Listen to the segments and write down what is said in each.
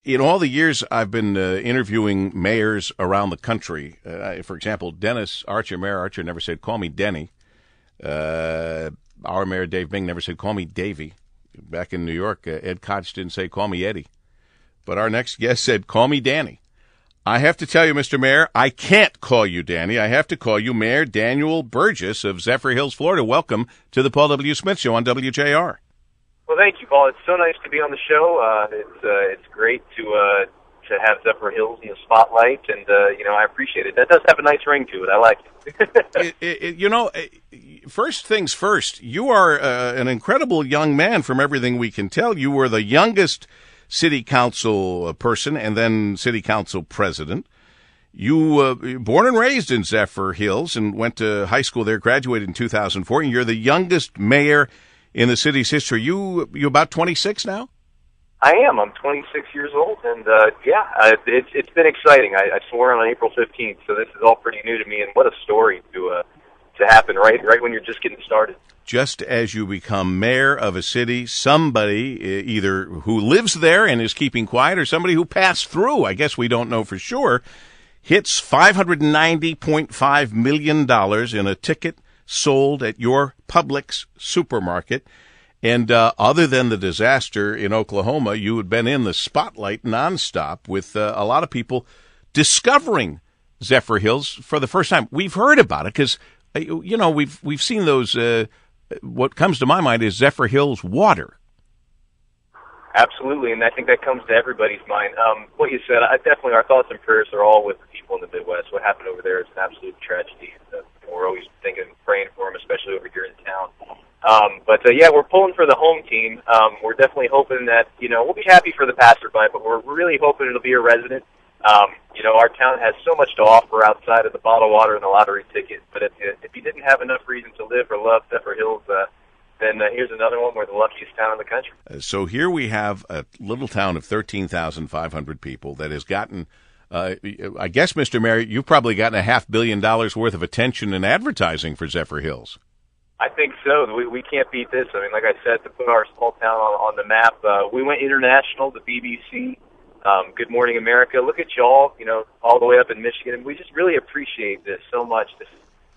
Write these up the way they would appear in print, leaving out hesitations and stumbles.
In all the years I've been interviewing mayors around the country, for example, Dennis Archer, Mayor Archer, never said, call me Denny. Our mayor, Dave Bing, never said, call me Davy. Back in New York, Ed Koch didn't say, call me Eddie. But our next guest said, call me Danny. I have to tell you, Mr. Mayor, I can't call you Danny. I have to call you Mayor Daniel Burgess of Zephyrhills, Florida. Welcome to the Paul W. Smith Show on WJR. Well, thank you, Paul. It's so nice to be on the show. It's great to have Zephyrhills in the spotlight, and I appreciate it. That does have a nice ring to it. I like it. First things first. You are an incredible young man, from everything we can tell. You were the youngest city council person, and then city council president. You born and raised in Zephyrhills, and went to high school there. Graduated in 2004, and you're the youngest mayor in the city's history. You about 26 now? I am. I'm 26 years old, and it's been exciting. I swore on April 15th, so this is all pretty new to me, and what a story to happen right when you're just getting started. Just as you become mayor of a city, somebody either who lives there and is keeping quiet, or somebody who passed through, I guess we don't know for sure, hits $590.5 million in a ticket sold at your Publix supermarket. And other than the disaster in Oklahoma, you had been in the spotlight nonstop with a lot of people discovering Zephyrhills for the first time. We've heard about it because, we've seen those. What comes to my mind is Zephyrhills water. Absolutely, and I think that comes to everybody's mind. What you said, definitely our thoughts and prayers are all with the people in the Midwest. What happened over there is an absolute tragedy. We're always thinking and praying for them, especially over here in town. We're pulling for the home team. We're definitely hoping that, we'll be happy for the passerby, but we're really hoping it'll be a resident. Our town has so much to offer outside of the bottled water and the lottery ticket, but if you didn't have enough reason to live or love Zephyrhills, then here's another one. We're the luckiest town in the country. So here we have a little town of 13,500 people that has gotten, I guess, Mr. Mayor, you've probably gotten $500 million worth of attention and advertising for Zephyrhills. I think so. We can't beat this. I mean, like I said, to put our small town on the map, we went international, the BBC, Good Morning America. Look at y'all, all the way up in Michigan. And we just really appreciate this so much.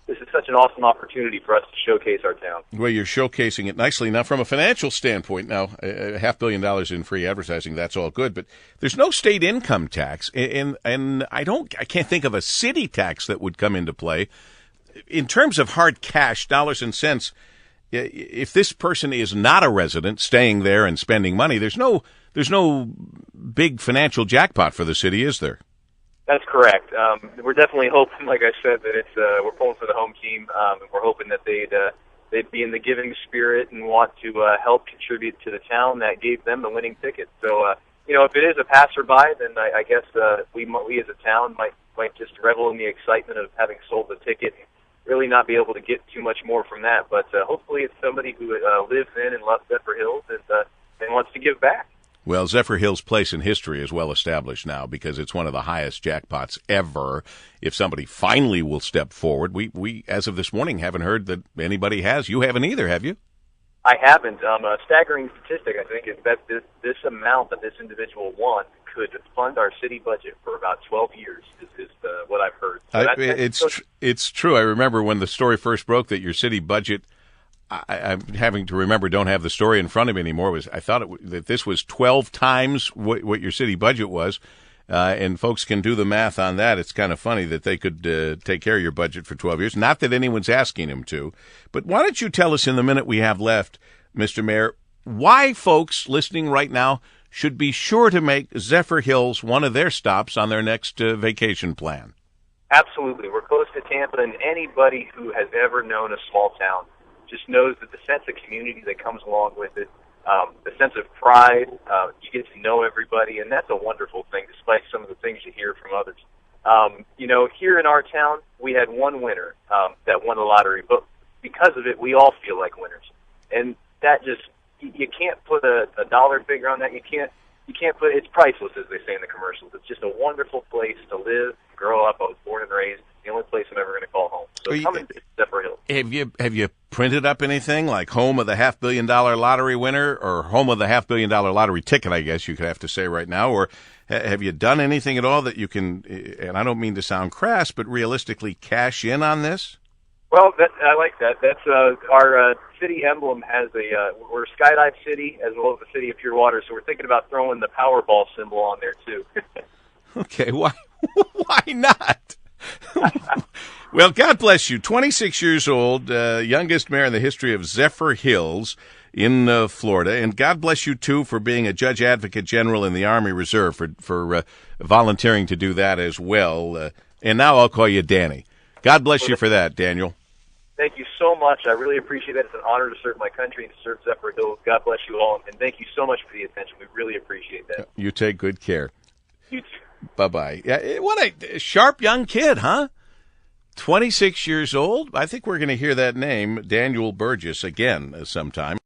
This is such an awesome opportunity for us to showcase our town. Well, you're showcasing it nicely. Now, from a financial standpoint, $500 million in free advertising, that's all good. But there's no state income tax, and I can't think of a city tax that would come into play. In terms of hard cash, dollars and cents, if this person is not a resident staying there and spending money, there's no big financial jackpot for the city, is there? That's correct. We're definitely hoping, like I said, that we're pulling for the home team, and we're hoping that they'd be in the giving spirit and want to help contribute to the town that gave them the winning ticket. So, if it is a passerby, then I guess we as a town might just revel in the excitement of having sold the ticket. Really not be able to get too much more from that, but hopefully it's somebody who lives in and loves Zephyrhills and wants to give back. Well, Zephyrhills' place in history is well established now because it's one of the highest jackpots ever. If somebody finally will step forward, we as of this morning haven't heard that anybody has. You haven't either, have you? I haven't. A staggering statistic, I think, is that this amount that this individual won could fund our city budget for about 12 years, is what I've heard. So it's true. I remember when the story first broke that your city budget, I'm having to remember, don't have the story in front of me anymore, I thought that this was 12 times what your city budget was, and folks can do the math on that. It's kind of funny that they could take care of your budget for 12 years. Not that anyone's asking them to, but why don't you tell us in the minute we have left, Mr. Mayor, why folks listening right now should be sure to make Zephyrhills one of their stops on their next vacation plan? Absolutely. We're close to Tampa, and anybody who has ever known a small town just knows that the sense of community that comes along with it, the sense of pride, you get to know everybody, and that's a wonderful thing, despite some of the things you hear from others. Here in our town, we had one winner that won the lottery, but because of it, we all feel like winners. And that just, you can't put a dollar figure on that. You can't put, it's priceless, as they say in the commercials. It's just a wonderful place to live, grow up. I was born and raised. It's the only place I'm ever going to call home. So come and visit Zephyrhills. Have you printed up anything like home of the $500 million lottery winner or home of the $500 million lottery ticket, I guess you could have to say right now, or have you done anything at all that you can, and I don't mean to sound crass, but realistically cash in on this? Well, I like that. That's our city emblem has we're a skydive city as well as the city of pure water, so we're thinking about throwing the Powerball symbol on there too. Okay, why not? Well, God bless you. 26 years old, youngest mayor in the history of Zephyrhills in Florida, and God bless you too for being a judge advocate general in the Army Reserve for volunteering to do that as well. And now I'll call you Danny. God bless you for that, Daniel. Thank you so much. I really appreciate that. It's an honor to serve my country and to serve Zephyrhills. God bless you all, and thank you so much for the attention. We really appreciate that. You take good care. You too. Bye-bye. Yeah, what a sharp young kid, huh? 26 years old. I think we're going to hear that name, Daniel Burgess, again sometime.